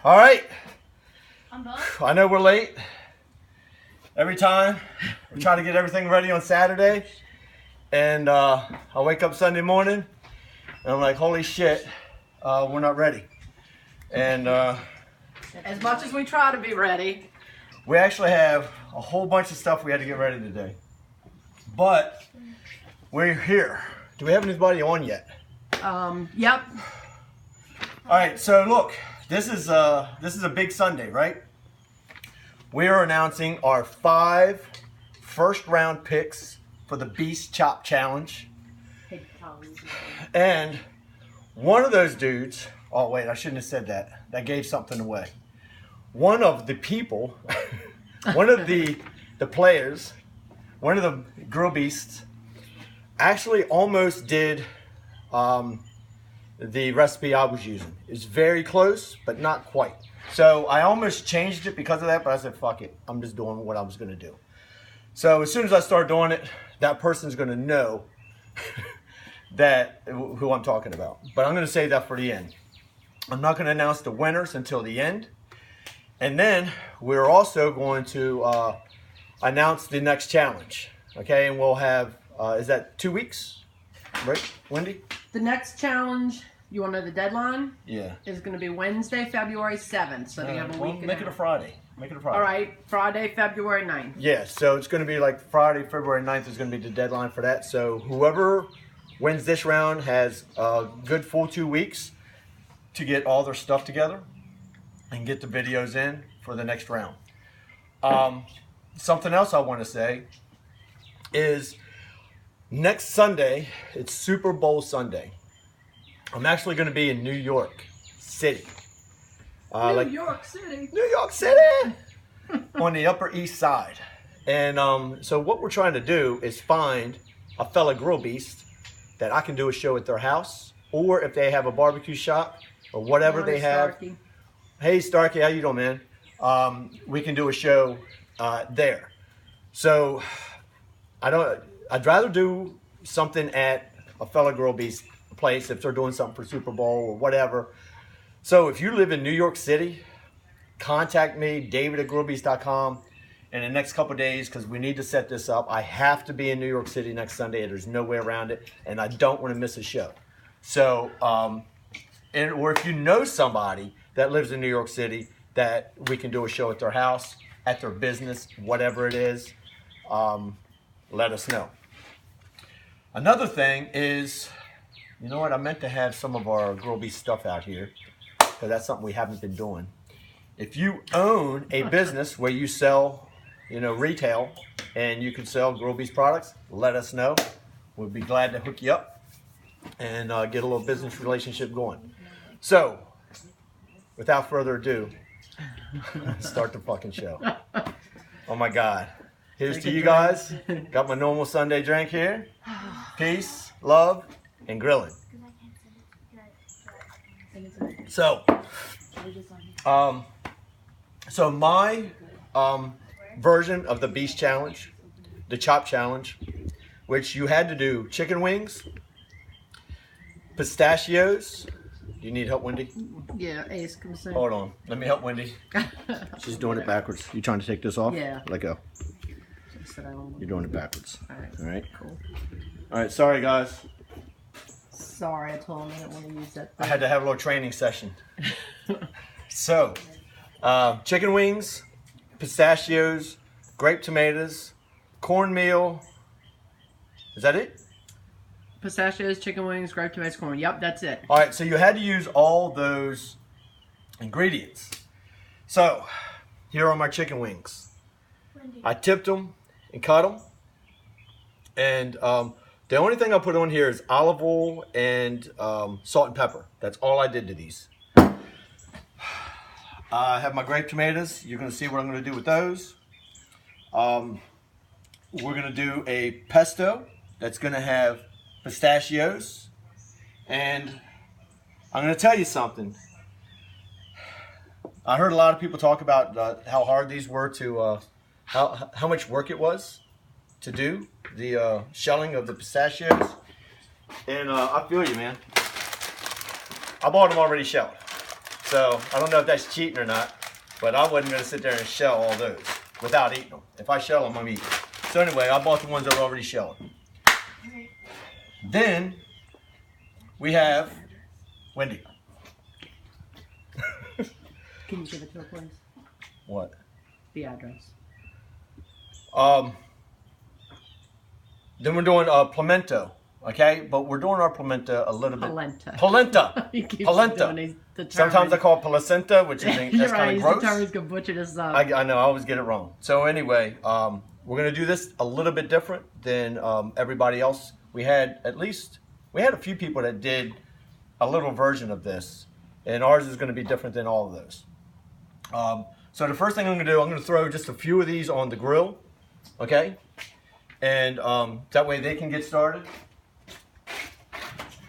All right. I'm done. I know we're late. Every time we try to get everything ready on Saturday, and I wake up Sunday morning, and I'm like, holy shit, we're not ready. And as much as we try to be ready, we actually have a whole bunch of stuff we had to get ready today. But we're here. Do we have anybody on yet? Yep. All right, so look, this is a big Sunday, right? We are announcing our 5 first-round picks for the Beast Chop Challenge. And one of those dudes, oh wait, I shouldn't have said that. That gave something away. One of the people, one of the players, one of the Grill Beasts, actually almost did the recipe I was using. It's very close, but not quite. So I almost changed it because of that, but I said, fuck it. I'm just doing what I was going to do. So as soon as I start doing it, that person's going to know who I'm talking about. But I'm going to save that for the end. I'm not going to announce the winners until the end. And then we're also going to announce the next challenge. Okay, and we'll have, is that 2 weeks? Right, Wendy? The next challenge, you want to know the deadline? Yeah. Is going to be Wednesday, February 7th. So you have a week. Make it a Friday. Make it a Friday. All right, Friday, February 9th. Yeah, so it's going to be like Friday, February 9th is going to be the deadline for that. So whoever wins this round has a good full 2 weeks to get all their stuff together and get the videos in for the next round. Something else I want to say is next Sunday, it's Super Bowl Sunday. I'm actually going to be in New York City. New York City. New York City! On the Upper East Side. And so what we're trying to do is find a fellow Grill Beast that I can do a show at their house, or if they have a barbecue shop or whatever they have. Starkey. Hey Starkey, how you doing, man? We can do a show there. So I'd rather do something at a fellow Grill Beast place if they're doing something for Super Bowl or whatever. So if you live in New York City, contact me, david@grillbeast.com, in the next couple of days, because we need to set this up. I have to be in New York City next Sunday. There's no way around it, and I don't want to miss a show. So, or if you know somebody that lives in New York City that we can do a show at their house, at their business, whatever it is, let us know. Another thing is, you know what, I meant to have some of our Grill Beast stuff out here, because that's something we haven't been doing. If you own a business where you sell, retail, and you can sell Grill Beast products, let us know. We'll be glad to hook you up and get a little business relationship going. So, without further ado, start the fucking show. Oh my God. Here's to you guys. Got my normal Sunday drink here. Peace, love, and grilling. So my version of the Beast Challenge, the Chop Challenge, which you had to do chicken wings, pistachios. Do you need help, Wendy? Yeah, Ace, come see. Hold on. Let me help Wendy. She's doing it backwards. You trying to take this off? Yeah. Let go. You're You're doing it backwards. All right. Cool. All right. Sorry, guys. Sorry, I told him I didn't want to use that I thing. had to have a little training session. So, chicken wings, pistachios, grape tomatoes, cornmeal. Is that it? Pistachios, chicken wings, grape tomatoes, corn. Yep, that's it. All right, so you had to use all those ingredients. So, here are my chicken wings. I tipped them and cut them. And the only thing I put on here is olive oil and salt and pepper. That's all I did to these. I have my grape tomatoes. You're going to see what I'm going to do with those. We're going to do a pesto that's going to have pistachios. And I'm going to tell you something. I heard a lot of people talk about how hard these were to, how much work it was to do the shelling of the pistachios. And I feel you, man. I bought them already shelled. So So I don't know if that's cheating or not, but I wasn't going to sit there and shell all those without eating them. If I shell them, I'm eating them. So anyway, I bought the ones that are already shelled. Then we have Wendy. Can you give it to her, please? What? The address. Then we're doing pimento, okay? But we're doing our pimento a little bit. Polenta. Polenta. He keeps Polenta. doing these determined- Sometimes I call it placenta, which is You're that's right. kind He's of gross. determined he's gonna butcher this up. I know, I always get it wrong. So anyway, we're gonna do this a little bit different than everybody else. We had a few people that did a little version of this, and ours is gonna be different than all of those. So the first thing I'm gonna do, I'm gonna throw just a few of these on the grill, okay? And that way they can get started.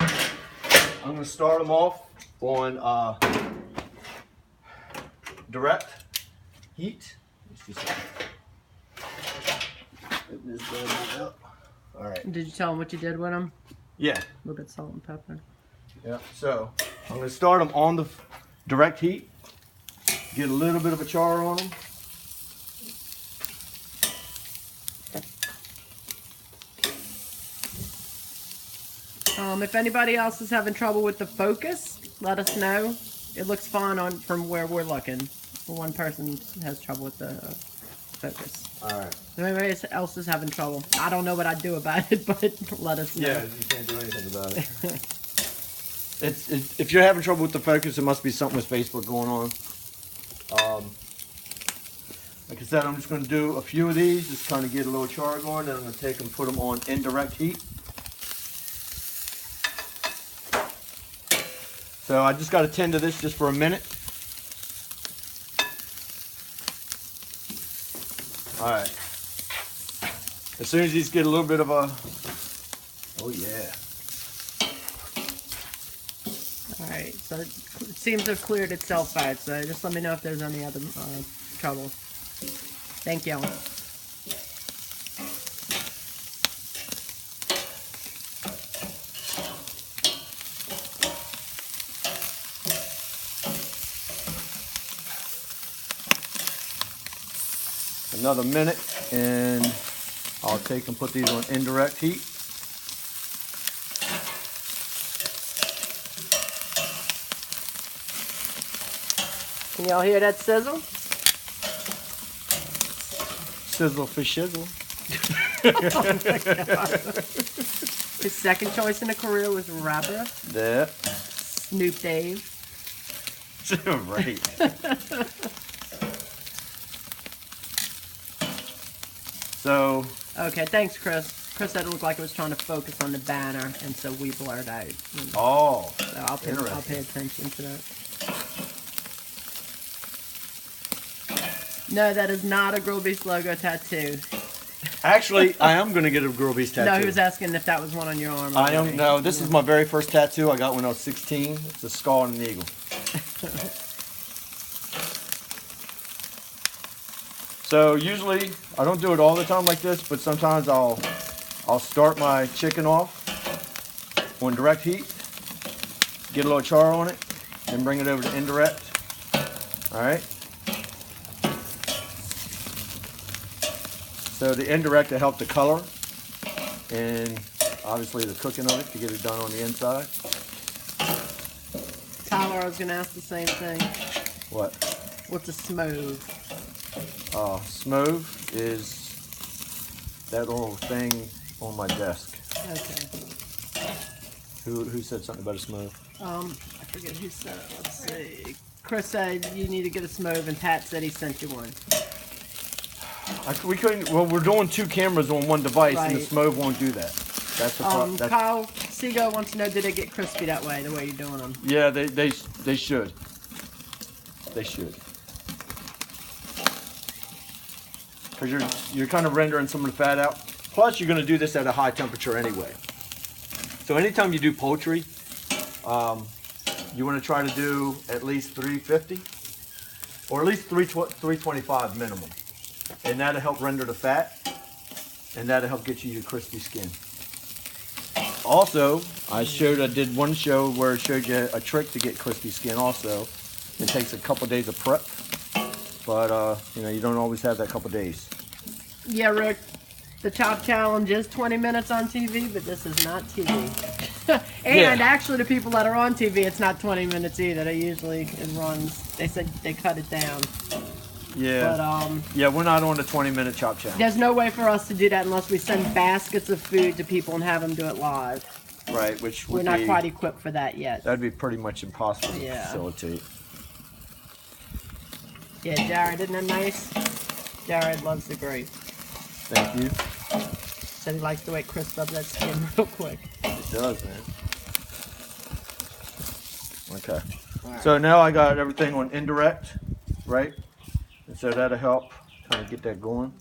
I'm gonna start them off on direct heat. Open this bad boy up. All right. Did you tell him what you did with them? Yeah. A little bit of salt and pepper. Yeah. So I'm gonna start them on the direct heat. Get a little bit of a char on them. If anybody else is having trouble with the focus, let us know. It looks fine from where we're looking. One person has trouble with the focus. All right. If anybody else is having trouble, I don't know what I'd do about it, but let us know. Yeah, you can't do anything about it. If you're having trouble with the focus, it must be something with Facebook going on. Like I said, I'm just going to do a few of these, just kind of get a little char going, then I'm going to take them, put them on indirect heat. So I just got to tend to this just for a minute. All right. As soon as these get a little bit of a, oh yeah. All right, so it seems to have cleared itself out, so just let me know if there's any other trouble. Thank you. Another minute, and I'll take and put these on indirect heat. Can y'all hear that sizzle? Sizzle for shizzle. His second choice in a career was rapper. Yeah. Snoop Dave. Right. So. Okay, thanks, Chris. Chris said it looked like it was trying to focus on the banner, and so we blurred out. Oh. So I'll pay attention to that. No, that is not a Grill Beast logo tattoo. Actually, I am going to get a Grill Beast tattoo. No, he was asking if that was one on your arm. I don't know. This is my very first tattoo. I got when I was 16. It's a skull and an eagle. So usually, I don't do it all the time like this, but sometimes I'll start my chicken off on direct heat, get a little char on it, and bring it over to indirect. All right. So the indirect to help the color and obviously the cooking of it to get it done on the inside. Tyler, I was going to ask the same thing. What? What's a smooth? Smooth is that little thing on my desk. Okay. Who said something about a smooth? I forget who said it. Let's see. Chris said you need to get a smooth, and Pat said he sent you one. We couldn't. Well, we're doing two cameras on one device, and the Right. Smove won't do that. That's the problem. Kyle Seago wants to know, did it get crispy that way, the way you're doing them? Yeah, they should. They should. Because you're kind of rendering some of the fat out. Plus, you're going to do this at a high temperature anyway. So anytime you do poultry, you want to try to do at least 350 or at least 325 minimum. And that'll help render the fat, and that'll help get you your crispy skin. Also, I did one show where it showed you a trick to get crispy skin also, It takes a couple days of prep, but you know, you don't always have that couple days. Yeah, Rick. The Chop Challenge is 20 minutes on TV, but this is not TV. And actually, the people that are on TV, it's not 20 minutes either. They usually, it runs, they said they cut it down. Yeah. But, yeah, we're not on the 20-minute Chop Challenge. there's no way for us to do that unless we send baskets of food to people and have them do it live. Right, which would We're not quite equipped for that yet. That'd be pretty much impossible to Yeah. facilitate. Yeah, Jared, isn't that nice? Jared loves the grape. Thank you. Said he likes the way it crisps up that skin real quick. It does, man. Okay. So now I got everything on indirect, right? And so that'll help kind of get that going.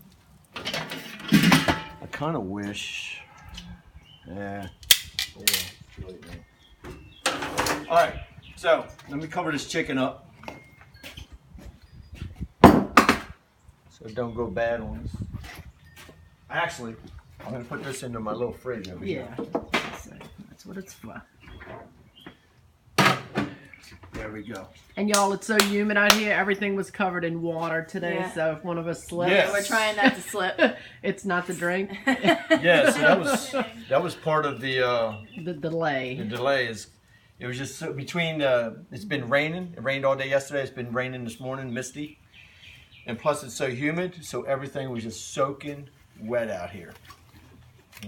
I kind of wish. Yeah. Oh, well, too late now. All right. So let me cover this chicken up, so it don't go bad on us. Actually, I'm gonna put this into my little fridge over here. Yeah. That's what it's for. There we go. And y'all, it's so humid out here. Everything was covered in water today, Yeah. so if one of us slips, Yes. We're trying not to slip. it's not the drink. Yeah, so that was part of the delay. delay. Is it was just so between it's been raining. It rained all day yesterday. It's been raining this morning, misty, and plus it's so humid, so everything was just soaking wet out here.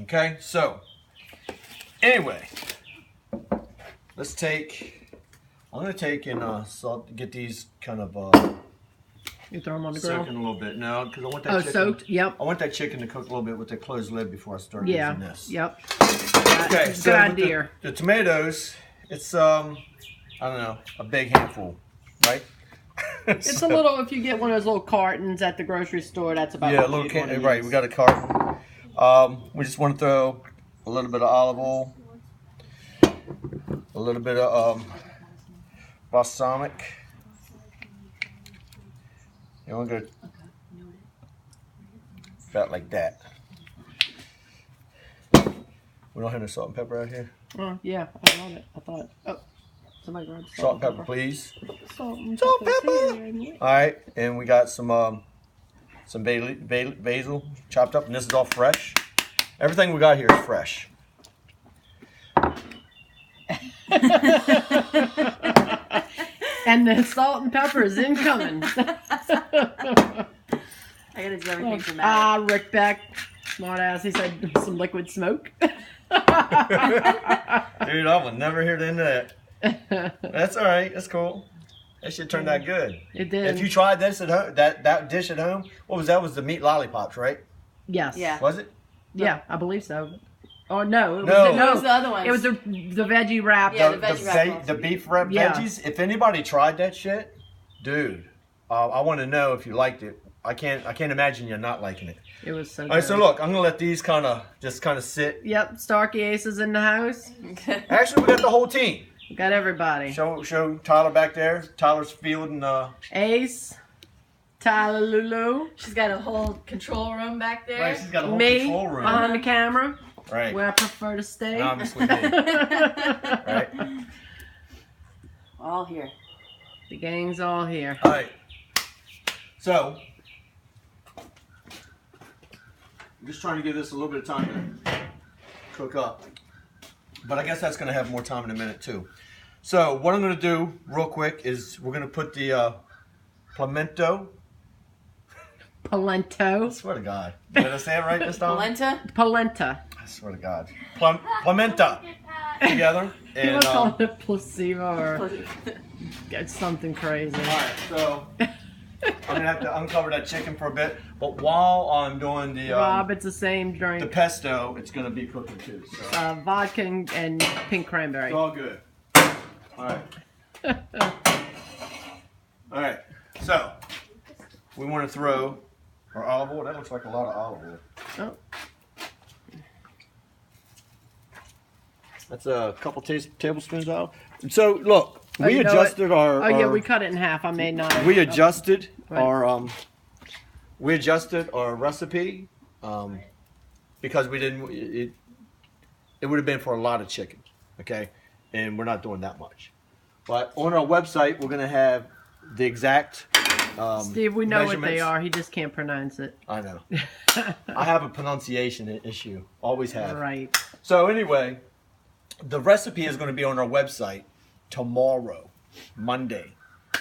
Okay, so anyway, let's take. I'm gonna take and salt, get these kind of You throw them on the grill. soaking a little bit. No, because I want that. Oh, chicken, soaked. Yep. I want that chicken to cook a little bit with the closed lid before I start Yeah. using this. Yep. Okay, Good so with idea. the tomatoes, it's I don't know, a big handful, right? It's a little. If you get one of those little cartons at the grocery store, that's about. Yeah, a what little you'd wanna can. Right, use. we got a carton. We just want to throw a little bit of olive oil, a little bit of balsamic. You want to go about like that. We don't have no salt and pepper out here. Oh, yeah, I love it. I thought. Oh, somebody grabbed Salt and pepper, please. Salt and Salt and pepper's pepper. here. All right, and we got some basil chopped up, and this is all fresh. Everything we got here is fresh. And the salt and pepper is incoming. I gotta do everything dramatic. Ah, Rick Beck, smart ass. He said some liquid smoke. Dude, I will never hear the end of that. That's all right. That's cool. That shit turned out good. It did. If you tried this at home, that dish at home, what was that? Was the meat lollipops, right? Yes. Yeah. Was it? Yeah, I believe so. Oh no, it was No. What was the other one? It was the veggie wrap. Yeah, the veggie wrap the beef wrap Yeah. veggies. If anybody tried that shit, dude, I want to know if you liked it. I can't imagine you not liking it. It was so good. All right, so look, I'm gonna let these kind of sit. Yep, Starkey Ace is in the house. Actually, we got the whole team. We got everybody. Show Tyler back there. Tyler's fielding. Ace, Tyler Lulu, She's got a whole control room back there. Right, she's got a whole me control room. behind the camera, Right. where I prefer to stay. And obviously me. Right. All here. The gang's all here. All right. So, I'm just trying to give this a little bit of time to cook up. But I guess that's going to have more time in a minute too. So, what I'm going to do real quick is we're going to put the pimento. I Polenta. swear to God. Did I say it right this time? Polenta? Polenta. I swear to God. Pimenta together. You And, want to call it placebo or Yeah. get something crazy. all right, so I'm going to have to uncover that chicken for a bit. But while I'm doing Rob, it's the same the drink. pesto, it's going to be cooking too. So. Vodka and pink cranberry. It's all good. All right. All right. So we want to throw our olive oil. That looks like a lot of olive oil. Oh, That's a couple tablespoons of. So look, we you know adjusted our. oh yeah, we cut it in half. I made not. We adjusted Right. our we adjusted our recipe because we didn't. It would have been for a lot of chicken, okay, and we're not doing that much. But on our website, we're gonna have the exact Steve, we know what they measurements. are. He just can't pronounce it. I know. I have a pronunciation issue. Always have. Right. So anyway, the recipe is going to be on our website tomorrow, Monday.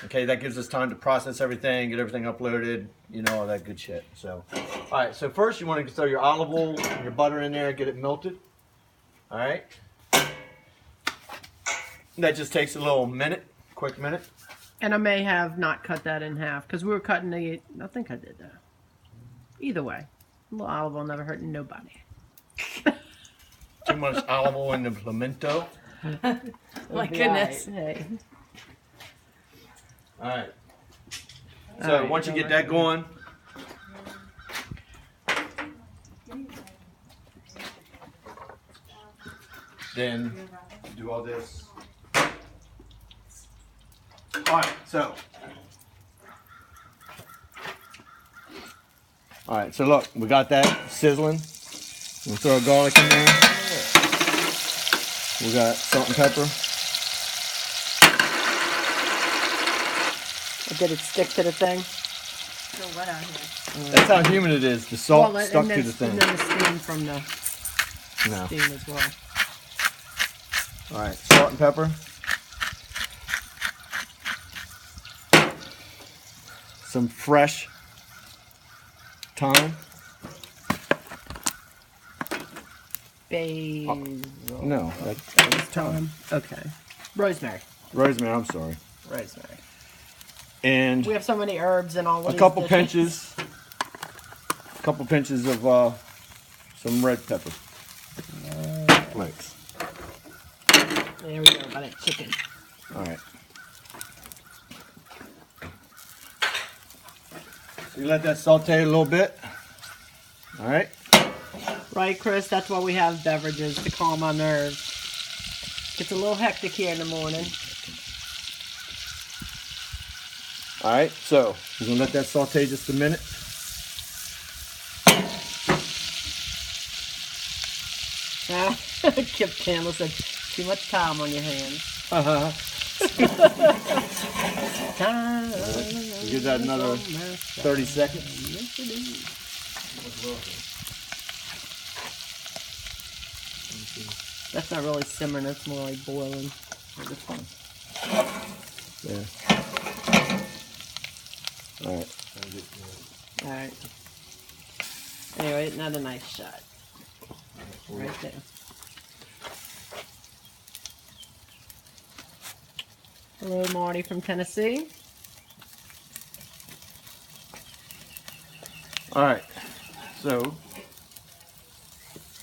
Okay, that gives us time to process everything, get everything uploaded, you know, all that good shit. So, all right. So first, you want to throw your olive oil and your butter in there, get it melted. All right. That just takes a little minute, quick minute. And I may have not cut that in half because we were cutting the. I think I did that. Either way, a little olive oil never hurt nobody. Too much olive oil in the pimento. My goodness. Hey. All right. All So right, once you go get right that going, then do all this. All right. So. All right. So look, we got that sizzling. We'll throw garlic in there. We got salt and pepper. Did it stick to the thing? So wet out here. That's how humid it is. The salt Well, stuck and to then- the thing. And then the steam from the No. steam as well. All right, salt and pepper. Some fresh thyme. Basil. No, That was thyme. Okay. Rosemary. rosemary. I'm sorry. Rosemary. And We have so many herbs in all of a these couple dishes. pinches of some red pepper flakes. There we go. Got it. Chicken. All right. You let that saute a little bit. All right. Right, Chris? That's why we have beverages to calm our nerves. Gets a little hectic here in the morning. All right. So we're gonna let that saute just a minute. Kip Campbell said, too much time on your hands. Time. Give that another 30 seconds. Yes, it is. That's not really simmering, that's more like boiling. This one. Yeah. All right. Alright. Anyway, another nice shot. Right there. Hello, Marty from Tennessee. All right. So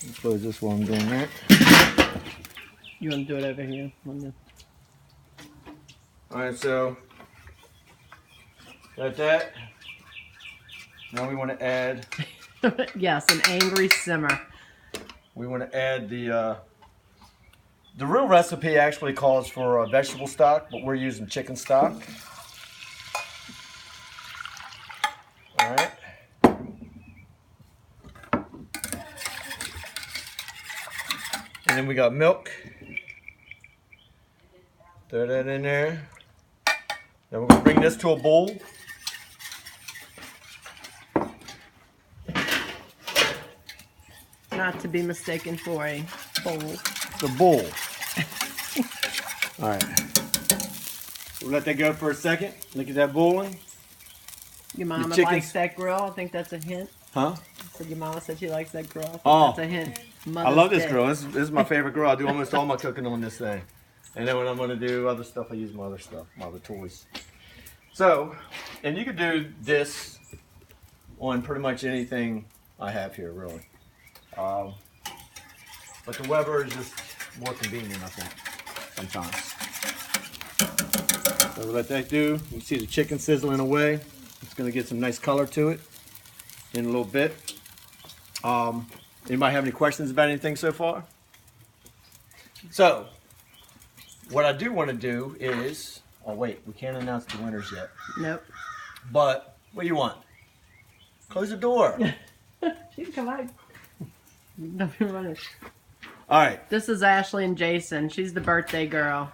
let's close this while I'm doing that. You want to do it over here? All right. So got that. Now we want to add. Yes, an angry simmer. We want to add the real recipe actually calls for vegetable stock, but we're using chicken stock. All right. And then we got milk. Throw that in there. Then we're going to bring this to a bowl. Not to be mistaken for a bowl. The bowl. All right. We'll let that go for a second. Look at that boiling. Your mama chicken's- likes that grill. I think that's a hint. Huh? So your mama said she likes that grill. I think Oh. that's a hint. I Mother's love this Day. grill. This is my favorite grill. I do almost all my cooking on this thing. And then when I'm going to do other stuff, I use my other stuff, my other toys. So, and you could do this on pretty much anything I have here, really. But the Weber is just more convenient, I think, sometimes. So we'll let that do. You see the chicken sizzling away. It's going to get some nice color to it in a little bit. Anybody have any questions about anything so far? So, what I do want to do is, oh wait, we can't announce the winners yet. Nope. But, what do you want? Close the door. She can come out. Don't be running. All right. This is Ashley and Jason. She's the birthday girl.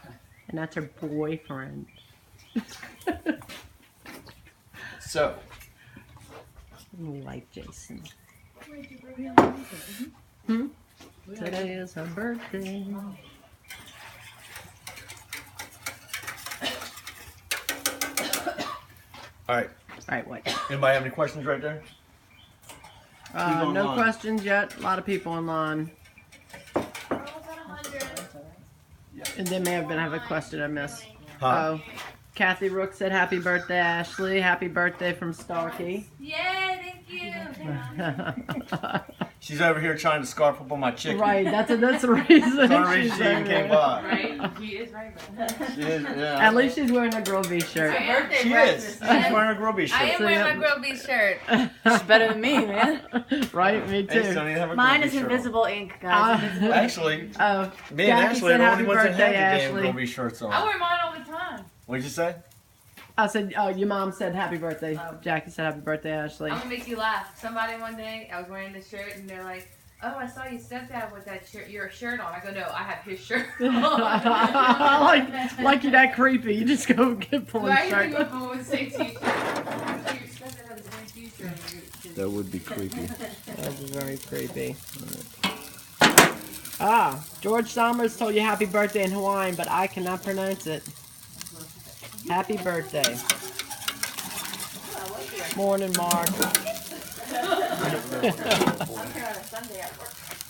And that's her boyfriend. So, We like Jason. Today is her birthday. all right. All right, wait. Anybody have any questions right there? Who's No online? questions yet. A lot of people online. And they may have a question I missed. Huh? Oh, Kathy Rook said happy birthday, Ashley. Happy birthday from Starkey. Yay, thank you. She's over here trying to scarf up on my chicken. Right, that's the reason. That's the reason she's she even over came there. by. Right? He is right. She is, yeah. At least she's wearing a Girl B shirt. Birthday She is. breakfast. She's wearing a Grillby shirt. I am wearing my Grilled Beef shirt. It's better than me, man. Right, me Hey, too. Sonny, have a Mine Grillby is shirt on. invisible ink, guys. Actually, Oh, me and Jackie Ashley are said the happy only ones that birthday, have the damn Ashley. Grillby shirts I on. wear mine all the time. What'd you say? I said, oh, your mom said happy birthday. Jackie said happy birthday, Ashley. I'm gonna make you laugh. Somebody one day, I was wearing this shirt, and they're like, "Oh, I saw you stepdad with that shirt. Your shirt on." I go, "No, I have his shirt." like you're that creepy. You just go get pulling Right? shirt. You go with the same t-shirt. Your stepdad has the same t-shirt. That would be creepy. That's very creepy. Ah, George Summers told you happy birthday in Hawaiian, but I cannot pronounce it. Happy birthday. Morning, Mark.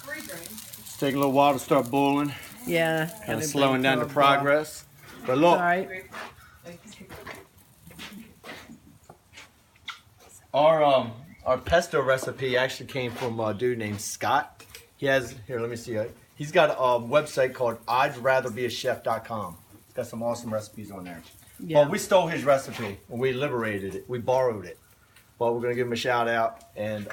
It's taking a little while to start boiling. Yeah. Kind of slowing down the progress. But look, All right. our pesto recipe actually came from a dude named Scott. He has, here, let me see. He's got a website called I'dRatherBeAChef.com. It's got some awesome recipes on there. Yeah. Well, we stole his recipe and we liberated it. We borrowed it. But we're going to give him a shout out and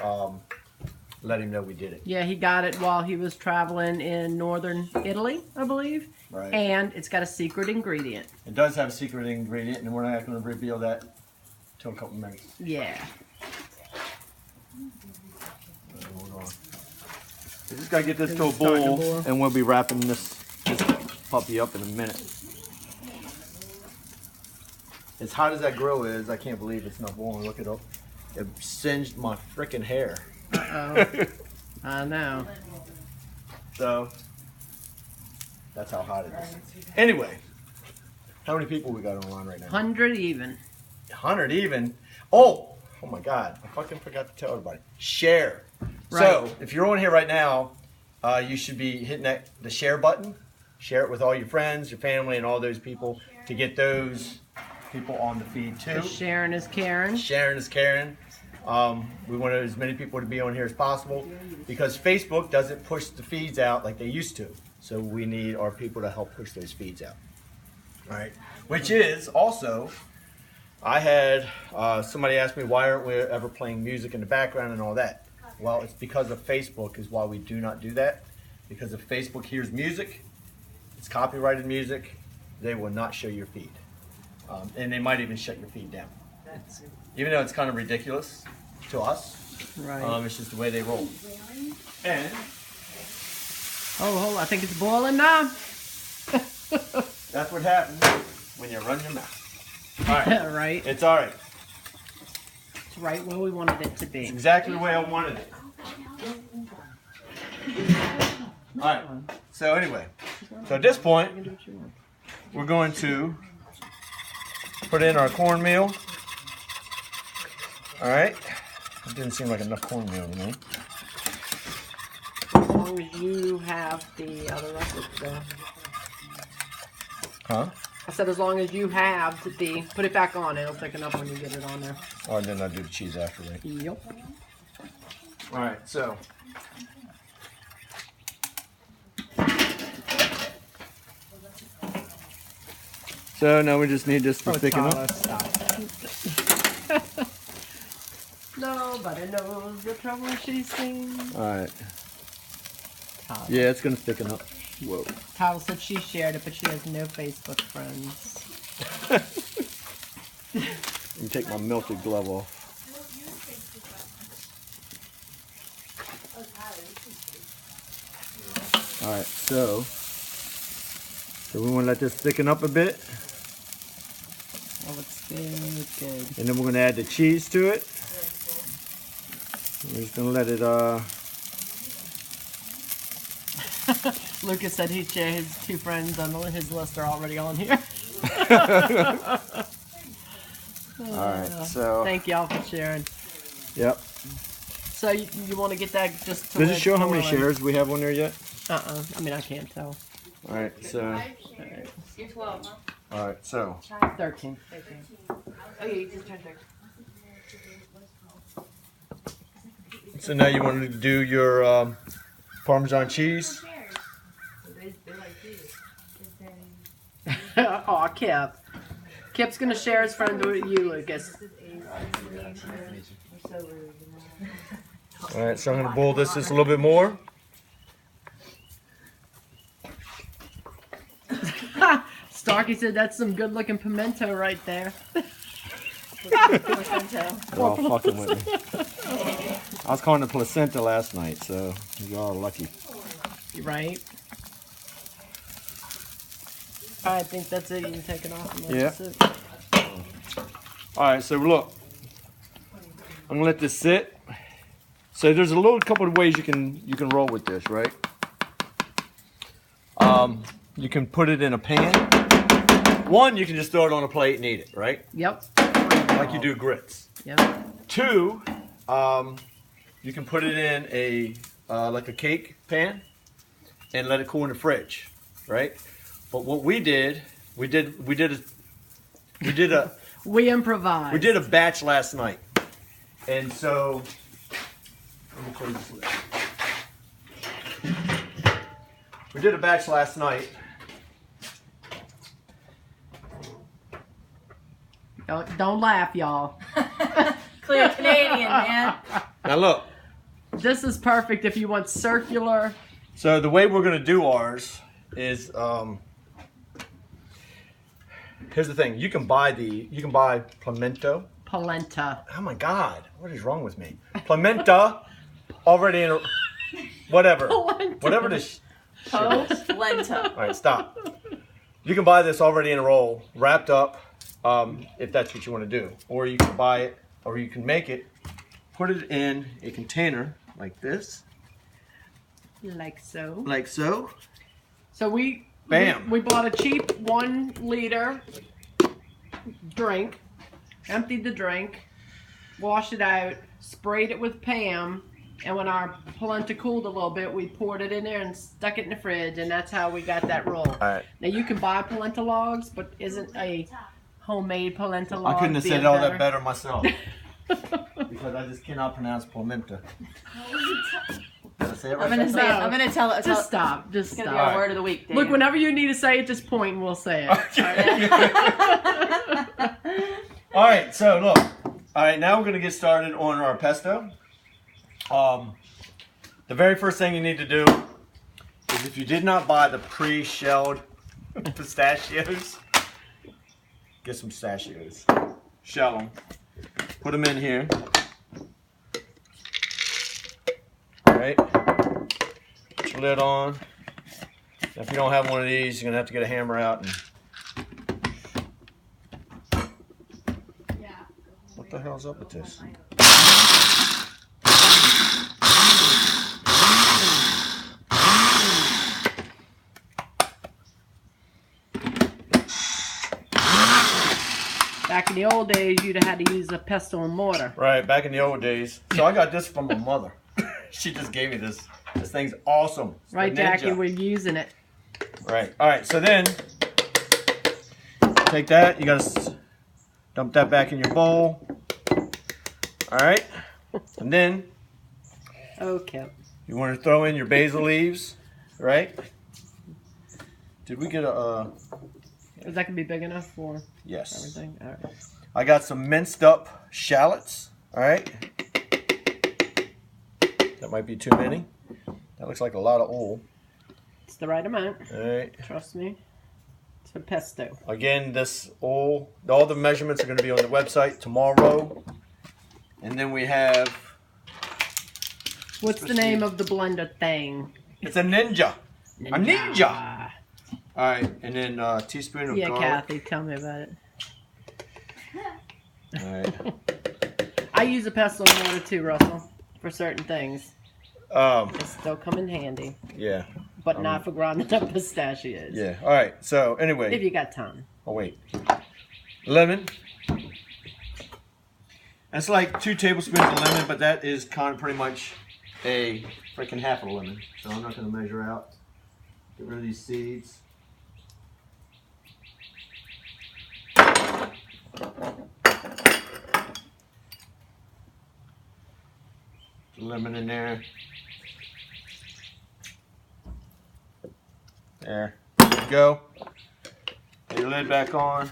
let him know we did it. Yeah, he got it while he was traveling in northern Italy, I believe. Right. And it's got a secret ingredient. It does have a secret ingredient, and we're not going to reveal that until a couple minutes. Yeah. Hold on. We just got to get this to a It's starting to boil, boil. and we'll be wrapping this puppy up in a minute. As hot as that grill is, I can't believe it's not boiling. Look it up. It singed my freaking hair. Uh-oh. I know. So, that's how hot it is. Anyway, how many people we got online right now? 100 even. 100 even. Oh my God. I fucking forgot to tell everybody. Share. So, Right. if you're on here right now, you should be hitting the share button. Share it with all your friends, your family, and all those people to get those people on the feed too. 'Cause Sharon is Karen. Sharon is Karen. We want as many people to be on here as possible because Facebook doesn't push the feeds out like they used to. So we need our people to help push those feeds out. All right. Which is also, I had somebody ask me why aren't we ever playing music in the background and all that. Well, it's because of Facebook is why we do not do that. Because if Facebook hears music, it's copyrighted music, they will not show your feed. And they might even shut your feed down. Even though it's kind of ridiculous to us, Right. it's just the way they roll. And Oh, I think it's boiling now. that's what happens when you run your mouth. All right, Right. it's all right. It's right where we wanted it to be. It's exactly the way I wanted it. All right. So anyway, so at this point, we're going to put in our cornmeal. All right. It didn't seem like enough cornmeal to me. As long as you have the other recipe. Huh? I said as long as you have the, put it back on. It'll thicken up when you get it on there. Oh, and then I'll do the cheese after, right? Yep. All right, so. So now we just need this to thicken up. Nobody knows the trouble she's seen. All right. Yeah, it's gonna thicken up. Whoa. Tyler said she shared it, but she has no Facebook friends. Let me take my melted glove off. All right, so we want to let this thicken up a bit. Oh, it's good. And then we're gonna add the cheese to it. We're just gonna let it Lucas said he'd share his 2 friends on his list are already on here. Alright, so Thank y'all for sharing. yep. So you want to get that just to Does where it show it's how many boiling? shares we have on there yet? I mean, I can't tell. Alright, so You're 12, huh? alright, so 13. Oh, yeah, you just turned 13. now you want to do your Parmesan cheese. Oh, Kip. Kip's gonna share his friend with you, Lucas. Alright, so I'm gonna boil this just a little bit more. Starkey said that's some good looking pimento right there. Polenta. They're all fucking with me. I was calling it placenta last night, so you all are lucky. Right? I think that's it. You can take it off. And Yeah. that's it. Alright, so look. I'm gonna let this sit. So there's a little couple of ways you can roll with this, right? You can put it in a pan. One, you can just throw it on a plate and eat it, right? Yep. Like you do grits. Yep. 2, you can put it in a like a cake pan and let it cool in the fridge, right? But what we did a We improvised. we did a batch last night, and so let me close this lid. We did a batch last night. Don't laugh, y'all. Clear Canadian, man. Now look. This is perfect if you want circular. So the way we're gonna do ours is here's the thing. You can buy pimento. Polenta. Oh my God, what is wrong with me? Polenta already in a whatever. Polenta. Whatever this. Polenta. All right, stop. You can buy this already in a roll, wrapped up, if that's what you want to do, or you can buy it, or you can make it. Put it in a container like this, Like so. like so. So we Bam. we bought a cheap 1 liter drink, emptied the drink, washed it out, sprayed it with Pam, and when our polenta cooled a little bit, we poured it in there and stuck it in the fridge, and that's how we got that roll. All right. Now you can buy polenta logs, but isn't a homemade polenta log? I couldn't have being said all that better myself because I just cannot pronounce polenta. Did I say it right? I'm gonna say it. I'm gonna tell it. Just stop. Just It's gonna be stop. our word of the week. Look, whenever you need to say it, just point and we'll say it. All right, so look. All right, now we're gonna get started on our pesto. The very first thing you need to do is if you did not buy the pre-shelled pistachios, get some pistachios. Shell them. Put them in here. All right. Put your lid on. If you don't have one of these, you're gonna have to get a hammer out and. What the hell's up with this? Back in the old days, you'd have had to use a pestle and mortar. Right, back in the old days. So I got this from my mother. She just gave me this. This thing's awesome. It's Right, the Ninja. Jackie? We're using it. Right. All right. So then, take that. You gotta dump that back in your bowl. All right. And then Okay. you want to throw in your basil leaves. Right. Did we get a? Is that gonna be big enough for Yes. everything? All right. I got some minced up shallots. All right. That might be too many. That looks like a lot of oil. It's the right amount. All right. Trust me. It's for pesto. Again, this oil, all the measurements are going to be on the website tomorrow. And then we have, What's the name of the blender thing? it's a Ninja. A Ninja. Ah. All right, and then a teaspoon of Yeah, garlic. Kathy, tell me about it. All right. I use a pestle mortar too, Russell, for certain things. They still come in handy, Yeah. but not for grinding up pistachios. Yeah. All right. So anyway. If you got time. Oh wait. Lemon. That's like 2 tablespoons of lemon, but that is kind of pretty much a freaking half a lemon. So I'm not going to measure out. Get rid of these seeds. Lemon in there. There. There you go. Put your lid back on.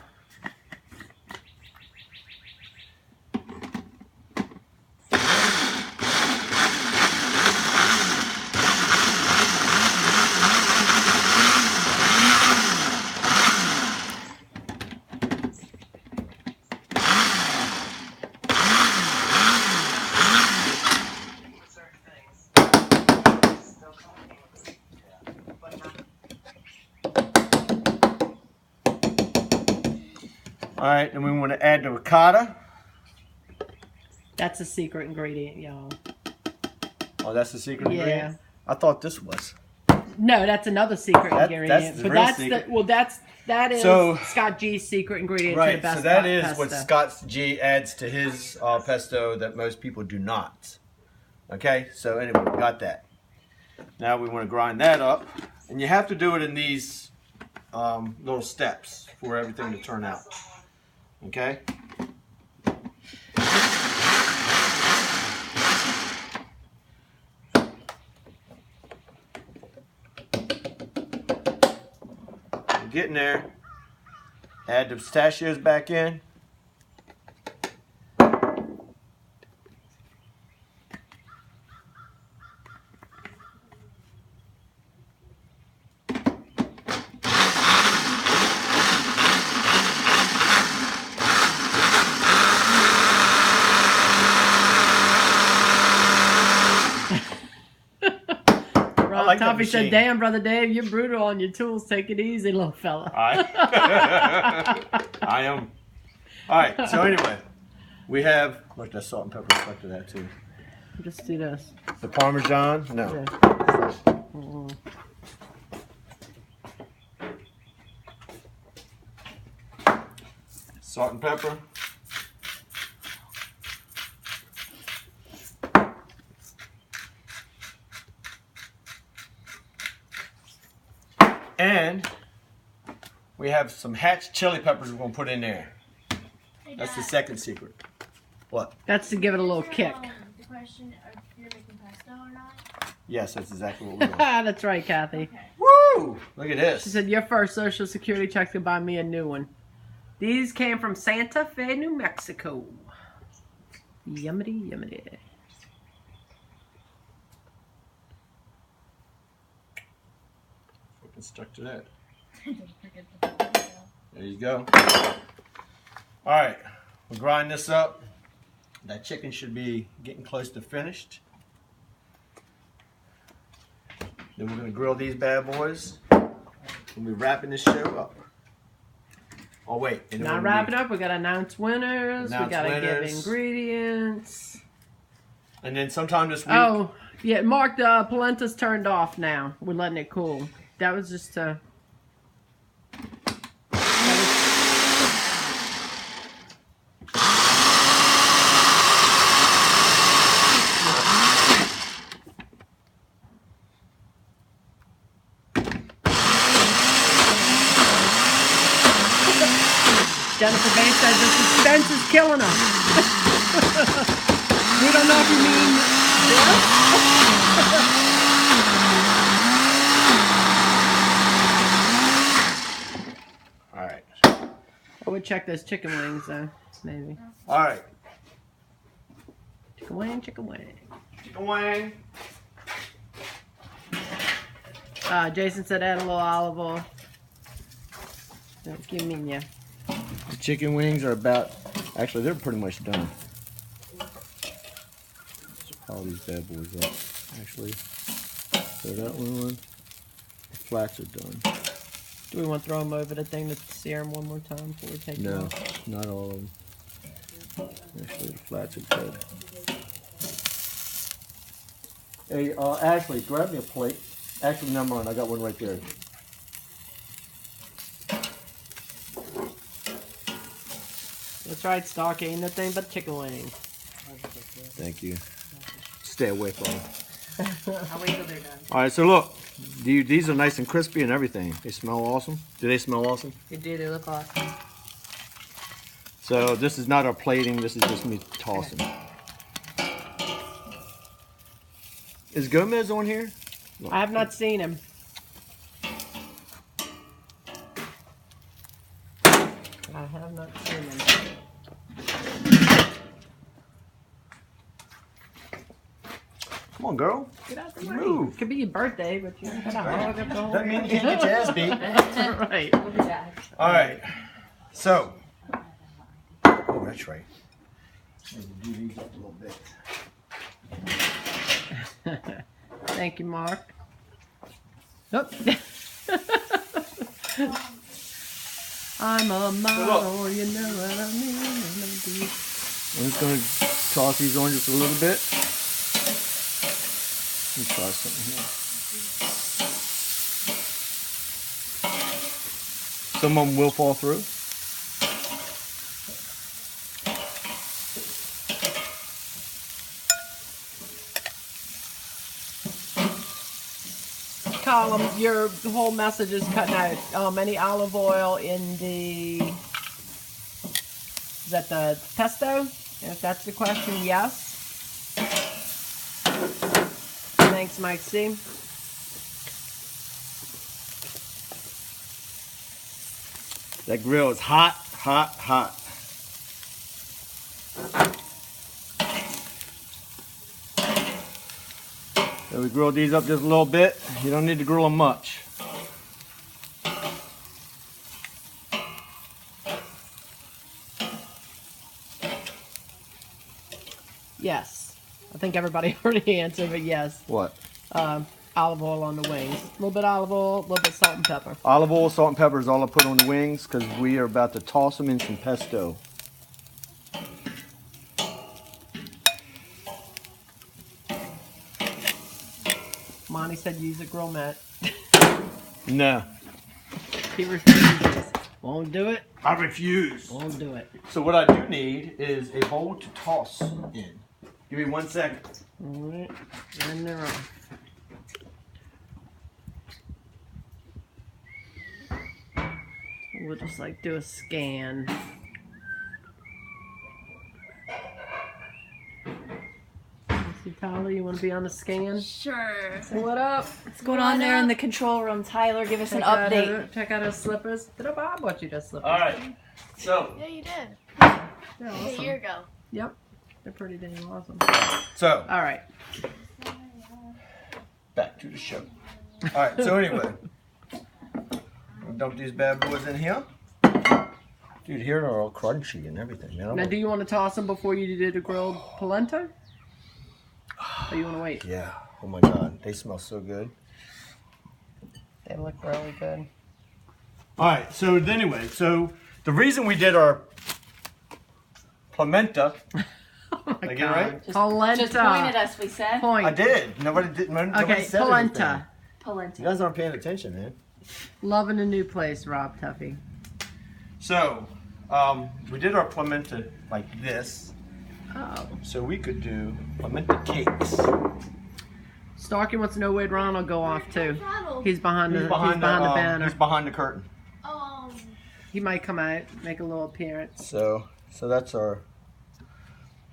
All right, and we want to add the ricotta. That's a secret ingredient, y'all. Oh, that's the secret Yeah. ingredient? I thought this was. No, that's another secret That's ingredient. the But real that's secret. that is So- Scott G's secret ingredient to Right, the best so that is pesto. what Scott G adds to his pesto that most people do not. Okay, so anyway, we got that. Now we want to grind that up. And you have to do it in these little steps for everything to turn out. Okay? We're getting there. Add the pistachios back in. Rob like that Toffee said, machine. "Damn, brother Dave, you're brutal on your tools. Take it easy, little fella." I am. All right. So anyway, we have look that salt and pepper stuck to that too. Just do this. The Parmesan. No. Yeah. Mm. Salt and pepper. And we have some hatch chili peppers we're going to put in there. Hey, That's the Dad, second secret. What? That's to give it a little is kick. there, the question if you're making pesto or not? Yes, that's exactly what we're doing. That's right, Kathy. Okay. Woo! Look at She this. said, "Your first Social Security check to buy me a new one." These came from Santa Fe, New Mexico. Yummity, yummity. Fucking stuck to that. Don't forget the pesto. There you go. All right, we'll grind this up. That chicken should be getting close to finished. Then we're gonna grill these bad boys. And we're wrapping this show up. Oh wait, and then Not we're wrapping gonna up. We got to announce winners. Announce We got to give winners. ingredients. And then sometime this week. Oh, yeah. Mark, the polenta's turned off now. We're letting it cool. That was just to. Jennifer Bay says the suspense is killing us. We don't know if you mean All right. I would check those chicken wings though, maybe. All right. Chicken wing, chicken wing. Chicken wing. Jason said add a little olive oil. Give me ya. The chicken wings are about. Actually, they're pretty much done. Let's pile these bad boys up. Actually, throw that one on. The flats are done. Do we want to throw them over the thing to sear them one more time before we take them No, off? not all of them. Actually, the flats are good. Hey, Ashley, grab me a plate. Actually, never mind. I got one right there. That's right, Stark. Ain't nothing but chicken wings. Thank you. Stay away from them. I'll wait till they're done. All right, so look. These are nice and crispy and everything. They smell awesome. Do they smell awesome? They do. They look awesome. So this is not our plating. This is just me tossing. Is Gomez on here? I have not seen him. I have not seen him. Come on, girl. Get out the way. Move. Could be your birthday, but you gotta hog up the whole That means you can't get your ass beat. Right. We'll be back. All right. So. Oh, that's right. Do these up a little bit. Thank you, Mark. Oh. I'm a model, you know what I mean. I'm just going to toss these on just a little bit. Let me try something here. Some of them will fall through. Column, your whole message is cutting out. Any olive oil in the, is that the pesto? If that's the question, yes. Thanks, Mike C. That grill is hot, hot, hot. So we grill these up just a little bit. You don't need to grill them much. Yes. I think everybody already answered, but yes. What? Olive oil on the wings. A little bit olive oil, a little bit salt and pepper. Olive oil, salt, and pepper is all I put on the wings because we are about to toss them in some pesto. Monty said use a grill mat. No. He refuses. Won't do it. I refuse. Won't do it. So what I do need is a bowl to toss in. Give me 1 second. Alright. And they're on. We'll just like do a scan. See, Tyler, you want to be on the scan? Sure. Say what up? What's going on there in the control room, Tyler? Give us an Check update. check out his slippers. Did Bob bought you those slippers? All right. So. Yeah, you did. They're Like awesome. a year ago. Yep. They're pretty damn awesome. So. All right. Back to the show. All right. So anyway, we'll dump these bad boys in here. Dude, here they're all crunchy and everything. Man, Now, do you want to toss them before you do the grilled polenta? Or you want to wait? Yeah. Oh my God, they smell so good. They look really good. All right. So anyway, so the reason we did our polenta. Oh my Did I get it right? Polenta. Just point at us, we said. Point. I did. Nobody did. Nobody Okay, said polenta. anything. Polenta. You guys aren't paying attention, man. Loving a new place, Rob Tuffy. So, we did our polenta like this, Oh. so we could do polenta cakes. Starkey wants to know where Ron will go off to. Ronald. He's behind the He's behind the banner. He's behind the curtain. He might come out, make a little appearance. So that's our.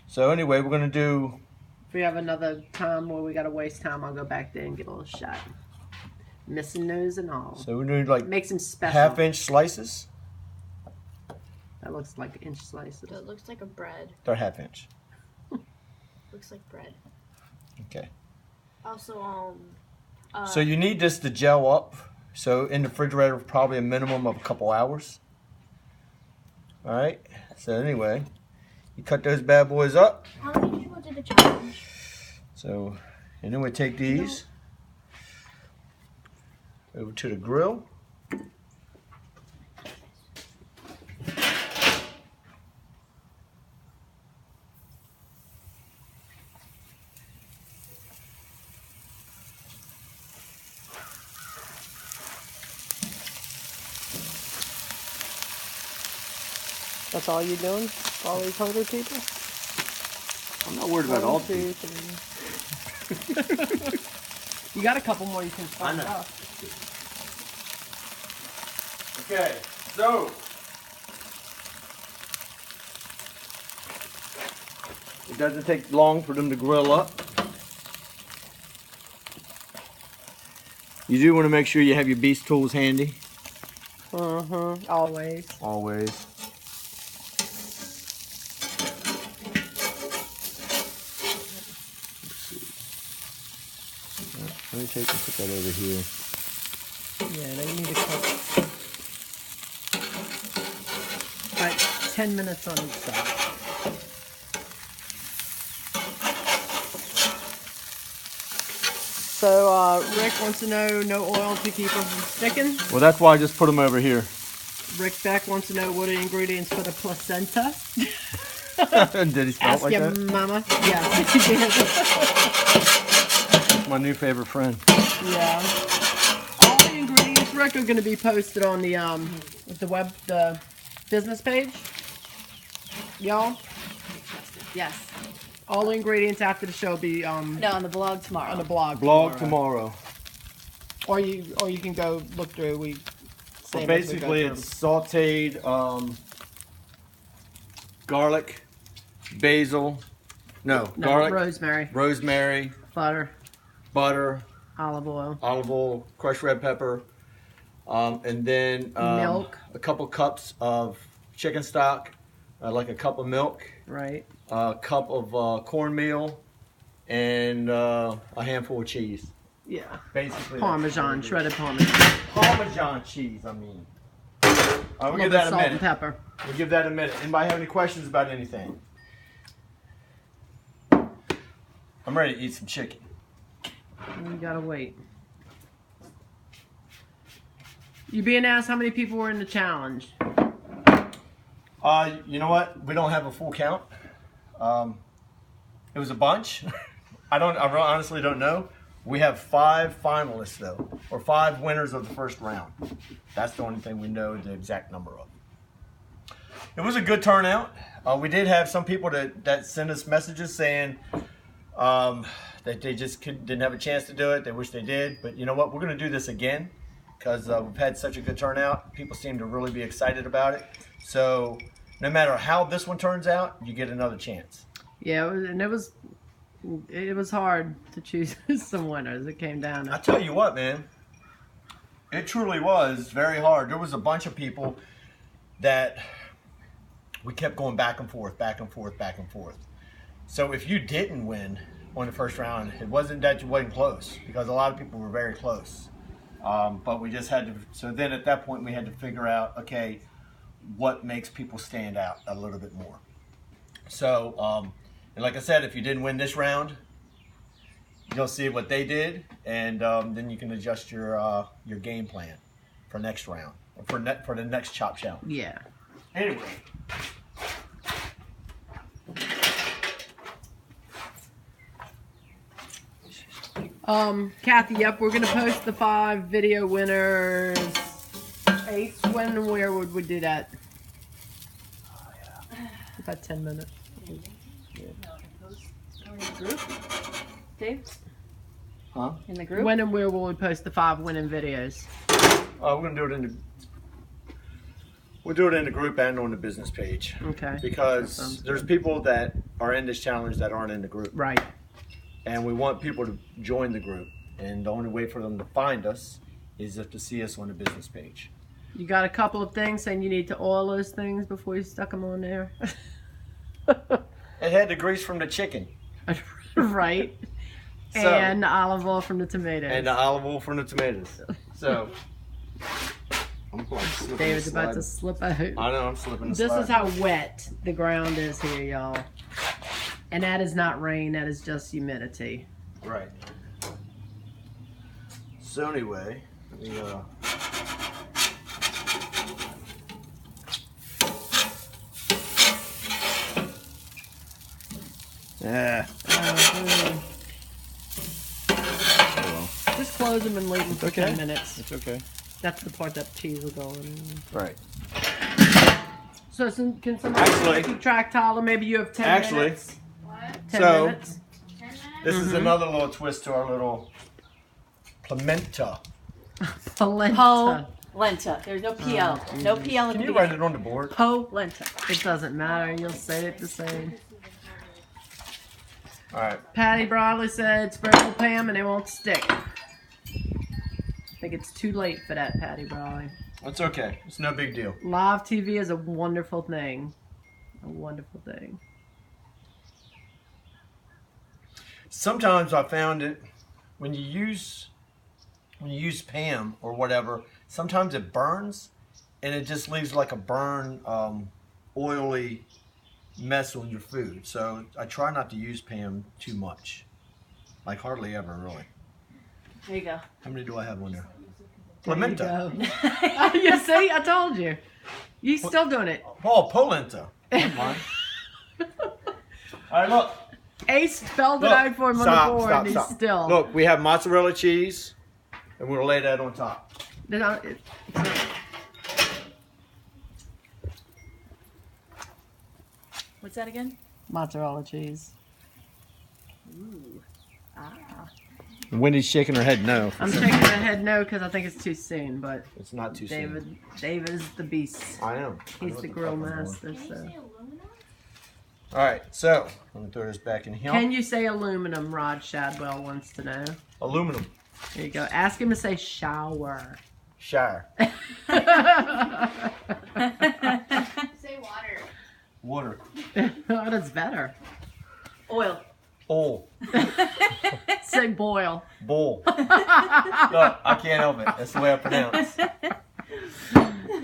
So anyway, we're gonna do. If we have another time where we gotta waste time, I'll go back there and get a little shot. Missing nose and all. So we're doing like Makes him special. 1/2-inch slices. That looks like inch slices. It looks like a bread. They're 1/2-inch. Looks like bread. Okay. Also, So you need this to gel up. So in the refrigerator, probably a minimum of a couple hours. All right. So anyway, you cut those bad boys up. how many people did the challenge? So, and then we take these over to the grill. That's all you doing? All these hungry people? I'm not worried about all One, two, people. three. You got a couple more you can I start know. off. Okay, so it doesn't take long for them to grill up. You do want to make sure you have your beast tools handy. Always. Always. Let me put that over here. Yeah, they need to cook. About 10 minutes on each side. So, Rick wants to know, no oil to keep them from sticking. Well, that's why I just put them over here. Rick Beck wants to know what are the ingredients for the placenta. Did he spell it Ask like your that? mama. Yes, he did. My new favorite friend. Yeah. All the ingredients, Rick, are going to be posted on the the business page. Y'all, Yes. all the ingredients after the show will be No, on the blog tomorrow. on the blog. Blog tomorrow. Or you can go look through. We So save as we go basically, through. it's sautéed garlic, basil, No, garlic, rosemary, rosemary, butter, butter, olive oil, crushed red pepper, and then Milk. a couple cups of chicken stock, like a cup of milk, right? a cup of cornmeal, and a handful of cheese. Yeah. Basically, Parmesan, that's shredded Parmesan. Parmesan cheese. I mean. All right, A we'll little give bit that a salt and minute. pepper. We'll give that a minute. Anybody have any questions about anything? I'm ready to eat some chicken. You gotta wait. You being asked how many people were in the challenge? You know what? We don't have a full count. It was a bunch. I honestly don't know. We have 5 finalists though, or 5 winners of the first round. That's the only thing we know the exact number of. It was a good turnout. We did have some people that sent us messages saying that they just didn't have a chance to do it. They wish they did. But you know what? We're going to do this again because we've had such a good turnout. People seem to really be excited about it. So no matter how this one turns out, you get another chance. Yeah, it was hard to choose some winners. It came down I to tell you what, man. It truly was very hard. There was a bunch of people that we kept going back and forth, back and forth, back and forth. So if you didn't win on the first round, it wasn't that you wasn't close because a lot of people were very close. But we just had to, so then at that point we had to figure out, okay, what makes people stand out a little bit more. So, and like I said, if you didn't win this round, you'll see what they did, and then you can adjust your game plan for next round, or for the next chop challenge. yeah. Anyway. Kathy, yep, we're gonna post the 5 video winners. 8th, when and where would we do that? About 10 minutes. Dave? Huh? In the group? When and where will we post the 5 winning videos? We're gonna do it we'll do it in the group and on the business page. Okay. Because there's people that are in this challenge that aren't in the group. Right. And we want people to join the group. And the only way for them to find us is to see us on the business page. You got a couple of things saying you need to oil those things before you stuck them on there. It had the grease from the chicken. Right. So- And the olive oil from the tomatoes. And the olive oil from the tomatoes. So, I'm like slipping David's and about to sliding. slip out. I know, I'm slipping and This is sliding. how wet the ground is here, y'all. And that is not rain, that is just humidity. Right. So anyway, let me, yeah. Just close them and leave them for Okay. 10 minutes. It's okay. That's the part that cheese will go in. Right. So can somebody Actually- keep track, Tyler? Maybe you have 10 Actually- minutes. What? 10 So- minutes. 10 minutes? This is another little twist to our little Polenta. Polenta. Polenta. There's no PL. No PL at Can the you write beginning. it on the board? Polenta. It doesn't matter. You'll say it the same. All right. Patty Bradley said sprinkle Pam and it won't stick. I think it's too late for that, Patty Bradley. It's okay. It's no big deal. Live TV is a wonderful thing. A wonderful thing. Sometimes I found it when you use Pam or whatever. Sometimes it burns, and it just leaves like a burn, oily mess on your food. So I try not to use Pam too much, like hardly ever, really. There you go. How many do I have on there? There you Polenta. go. You see, I told you. You still doing it. Oh, polenta. Come on. All right, look. Ace spelled it Look, out for him on stop, the board, stop, and he's stop. still. Look, we have mozzarella cheese, and we're gonna lay that on top. It's not- What's that again? mozzarella cheese. Ooh. Ah. Wendy's shaking her head no. I'm shaking my head no because I think it's too soon, but It's not too soon. David is the beast. I am. He's the grill master, so. All right, so I'm gonna throw this back in here. Can you say aluminum? Rod Shadwell wants to know. Aluminum. There you go. Ask him to say shower. Shower. Say water. Water. Oh, that's better. Oil. Bowl. Say boil. Bowl. Look, I can't help it. That's the way I pronounce.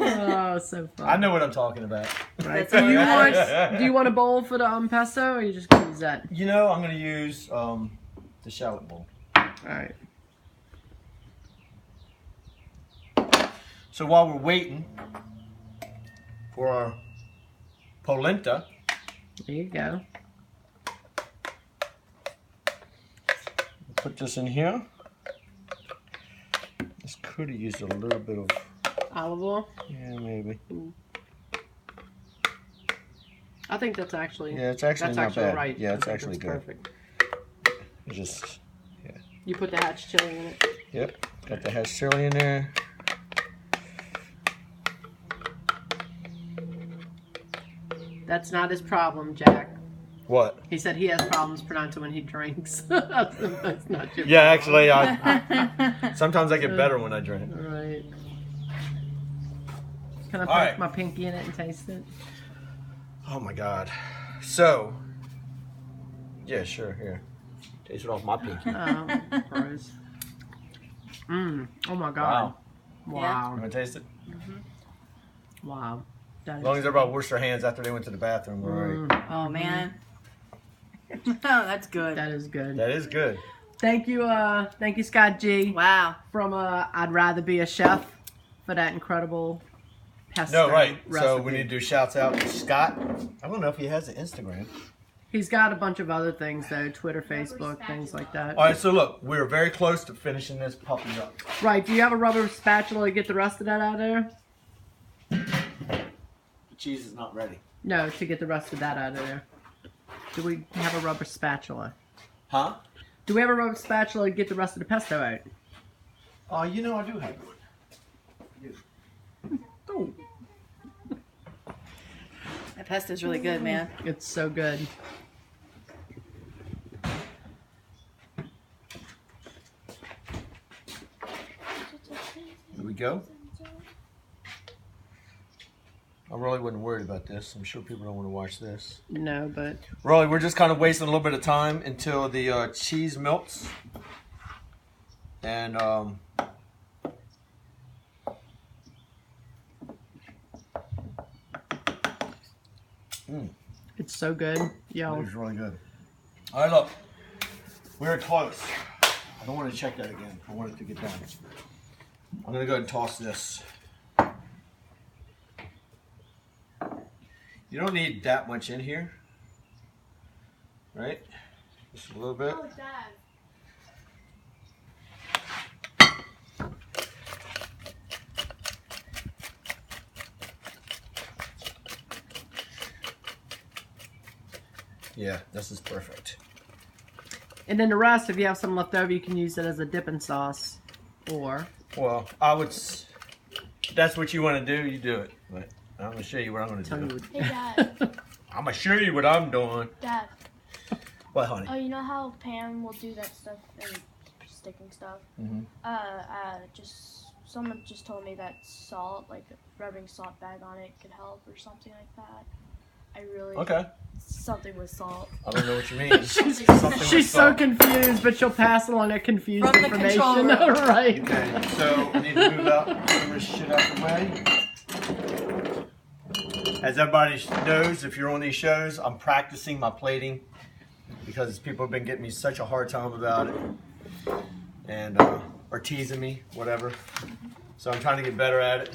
Oh, so fun. I know what I'm talking about. Right. That's all Do right. you want a bowl for the pesto, or you just gonna use that? You know, I'm gonna use the shallot bowl. All right. So while we're waiting for our polenta, There you go. put this in here. This could have used a little bit of, Olive oil. yeah, maybe. I think that's actually. Yeah, it's actually that's not actually bad. right. Yeah, it's I think actually that's good. Perfect. It's just, You put the hatch chili in it. yep, got the hash chili in there. That's not his problem, Jack. What? He said he has problems pronouncing when he drinks. That's not your Yeah, actually, sometimes I get better when I drink. problem. Right. Can I put right. my pinky in it and taste it? Oh my God. So, yeah, sure, here. Taste it off my pinky. Oh, gross. Oh my Wow. God. You Wow. want to taste it? Wow. That As long is- as everybody washed their hands after they went to the bathroom, we're all right. Oh man. Oh, that's good. That is good. That is good. Thank you, Scott G. Wow. From I'd Rather Be a Chef for that incredible pesto No, right. So recipe. we need to do shouts out to Scott. I don't know if he has an Instagram. He's got a bunch of other things though, Twitter, Facebook, things like that. All right, so look, we're very close to finishing this puppy up. Right, do you have a rubber spatula to get the rest of that out of there? The cheese is not ready. No, to get the rest of that out of there. Do we have a rubber spatula? Huh? Do we have a rubber spatula to get the rest of the pesto out? Oh, you know I do have one. Oh, That pesto's really good, man. it's so good. Here we go. I really wasn't worried about this. I'm sure people don't want to watch this. No, but Really, we're just kind of wasting a little bit of time until the cheese melts. And it's so good. it Yo, was really good. All right, look, we're close. I don't want to check that again. I want it to get done. I'm gonna go ahead and toss this. You don't need that much in here, right? Just a little bit. Oh, Dad. Yeah, this is perfect. And then the rest, if you have some left over, you can use it as a dipping sauce. Or, Well, I would. If that's what you want to do, you do it. But I'm gonna show you what I'm gonna tell you do. what. Hey, Dad. I'm gonna show you what I'm doing. Dad. What, honey? Oh, you know how Pam will do that stuff and sticking stuff? Mhm. Someone just told me that salt, like rubbing salt bag on it, could help or something like that. I really Okay. something with salt. I don't know what you mean. She's Something with She's so salt. confused, but she'll pass along that confused From the information. control room. Right. Okay, so I need to move out some of this shit out the way. As everybody knows, if you're on these shows, I'm practicing my plating because people have been getting me such a hard time about it, and or teasing me, whatever. So I'm trying to get better at it,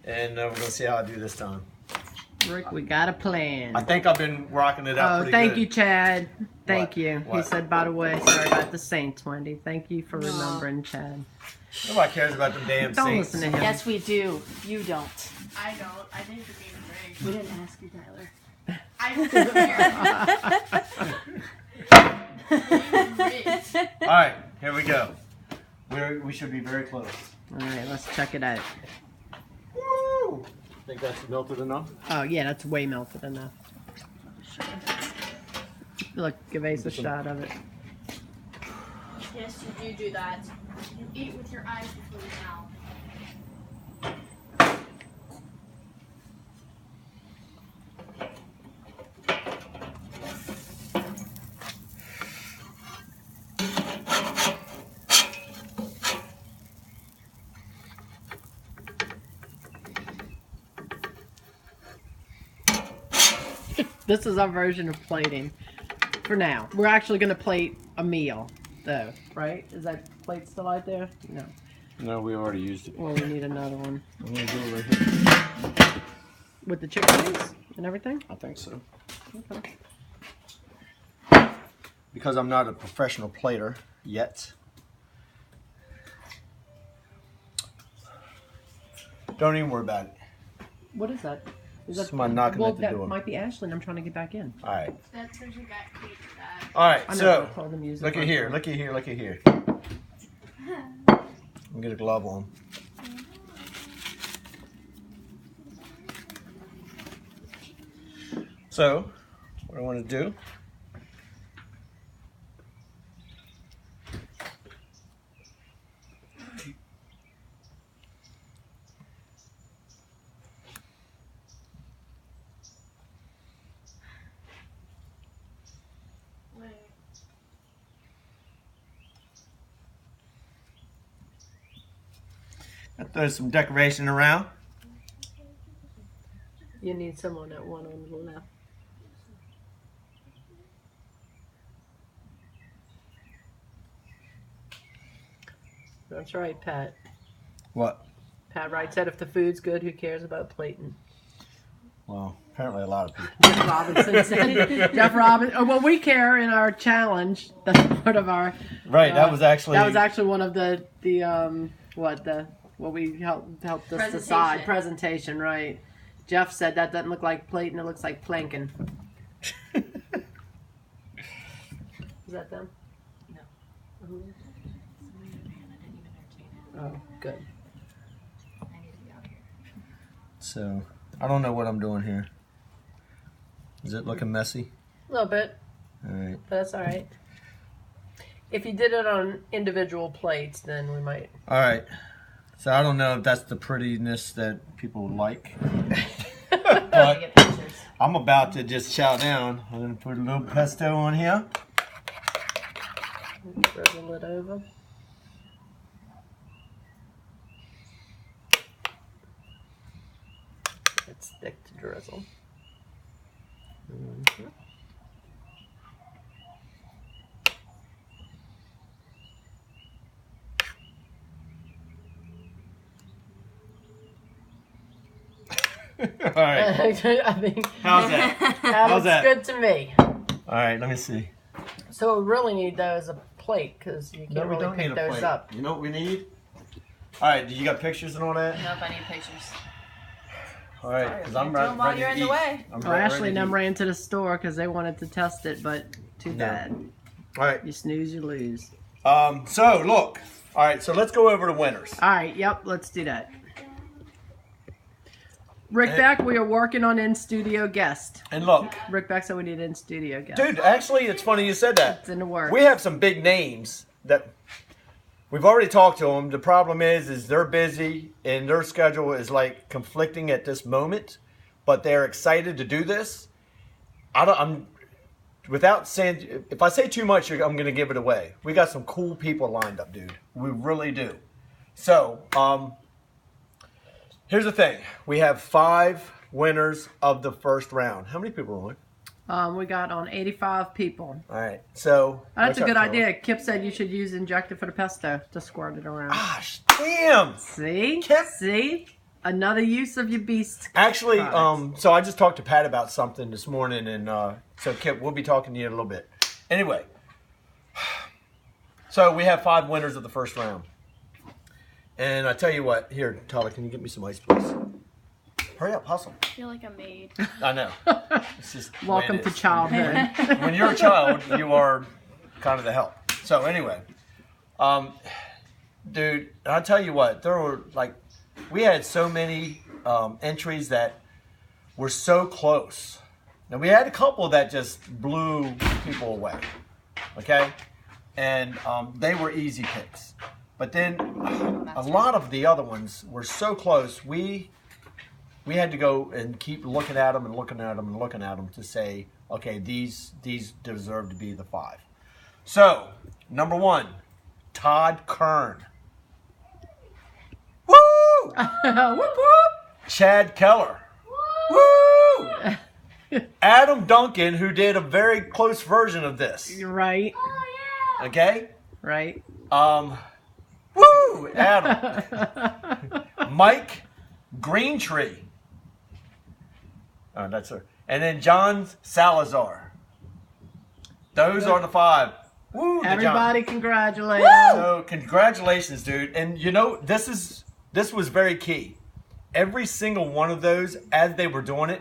and we're gonna see how I do this time. Rick, we got a plan. I think I've been rocking it out Oh, pretty thank good. you, Chad. Thank What? you. He What? said, by the way, sorry about the Saints, Wendy. Thank you for remembering, Chad. Nobody cares about them damn Don't Saints. listen to him. Yes, we do. You don't. I don't. I think the game's rigged. We didn't ask you, Tyler. I don't care. All right, here we go. We should be very close. All right, let's check it out. Woo! Think that's melted enough? Oh, yeah, that's way melted enough. Look, give Ace a shot of it. Yes, you do that. You eat with your eyes before your mouth. This is our version of plating for now. We're actually going to plate a meal, though, right? Is that plate still out there? No. No, we already used it. Well, we need another one. I'm gonna do it right here. With the chicken wings and everything? I think so. Okay. Because I'm not a professional plater yet. Don't even worry about it. What is that? Is that Somebody knocking well, at the that door. might be Ashley, and I'm trying to get back in. All right. That's because you got cake for that. All right. I know So I told them to use look it at for- here. Look at here. Look at here. I'm get a glove on. So, what I want to do. I throw some decoration around. You need someone that one on the left. That's right, Pat. What? Pat Wright said if the food's good, who cares about plating? Well, apparently a lot of people. Jeff Robinson said. Jeff Robinson. Oh, well, we care in our challenge. That's part of our. Right. That was actually. That was actually one of the what we helped us decide presentation. Right. Jeff said that doesn't look like plating. It looks like planking. Is that them? No. Who? I didn't even entertain it. Oh, good. I need to be out here. So, I don't know what I'm doing here. Is it looking messy? A little bit, All right. but that's all right. If you did it on individual plates, then we might. All right. So I don't know if that's the prettiness that people like. But Get pictures. I'm about to just chow down. I'm going to put a little pesto on here. Drizzle it over. It's thick to drizzle. Mhm. All right. I mean, How's that? that How's looks that? good to me. All right. Let me see. So we really need those a plate because you can't really pick those up. You know what we need? All right. Do you got pictures and all that? Nope, I need pictures. All right, because I'm Do 'em ready while to you're in the eat. way. I'm Well, ready Ashley and to them eat. ran to the store because they wanted to test it, but too No. bad. All right. You snooze, you lose. So look. All right. So let's go over the winners. All right, yep, let's do that. Rick Beck, we are working on in-studio guest. And look, Rick Beck said we need an in-studio guest. dude. Actually, it's funny you said that. It's in the works. We have some big names that we've already talked to them. The problem is they're busy and their schedule is like conflicting at this moment, but they're excited to do this. I'm without saying, if I say too much, I'm going to give it away. We got some cool people lined up, dude. We really do. So, here's the thing. We have 5 winners of the first round. How many people are on? We got on 85 people. All right. So That's what's a up, good Charlie? idea. Kip said you should use injector for the pesto to squirt it around. Gosh, damn. See? Kip. See? Another use of your beast. Actually, products. so I just talked to Pat about something this morning, and so Kip, we'll be talking to you in a little bit. Anyway, so we have 5 winners of the first round, and I tell you what, here, Tyler, can you get me some ice, please? Hurry up, hustle. I feel like a maid. I know. It's just the way Welcome it to is. childhood. When you're a child, you are kind of the help. So anyway, dude, I'll tell you what, there were like, we had so many entries that were so close. Now we had a couple that just blew people away, okay? And they were easy picks. But then a lot of the other ones were so close, we had to go and keep looking at them and looking at them and looking at them to say, okay, these deserve to be the 5. So, number 1, Todd Kern. Woo! Whoop, whoop. Chad Keller. Woo! Adam Duncan, who did a very close version of this. You're right. Okay? Right. Woo! Adam. Mike Greentree. Oh, that's her. And then John Salazar. Those are the 5. Woo! to John. Everybody congratulate So congratulations, dude. And you know, this was very key. Every single one of those, as they were doing it,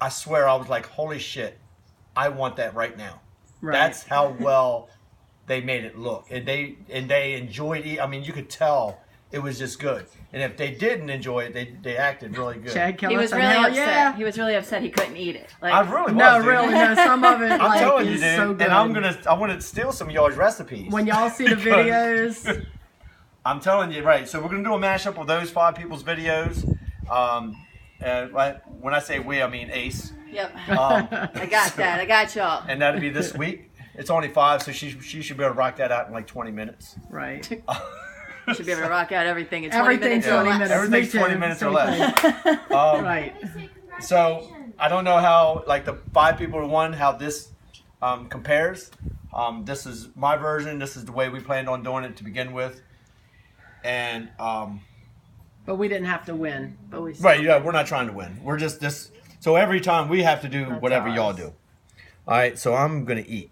I swear I was like, holy shit, I want that right now. Right. That's how well they made it look. And they enjoyed it. I mean, you could tell it was just good. And if they didn't enjoy it, they acted really good. Chad Keller He was said, really "Hell upset. yeah." He was really upset he couldn't eat it. Like, I really was, No, dude. really, no. Some of it I'm like, telling you, is dude. so good. And I want to steal some of y'all's recipes. When y'all see the Because- videos, I'm telling you, right. So we're going to do a mashup of those 5 people's videos. And when I say we, I mean Ace. Yep. I got that. I got y'all. And that'll be this week. It's only 5, so she should be able to rock that out in like 20 minutes. right. Should be able to rock out everything in 20 Everything minutes. 20 or less. minutes. Everything's Me 20 too. minutes or Same less. thing. Right. So I don't know how, like the 5 people who won, how this compares. This is my version. This is the way we planned on doing it to begin with. And But we didn't have to win. But we right, yeah, we're not trying to win. We're just this. So every time we have to do That's whatever ours. y'all do. All right, so I'm gonna eat,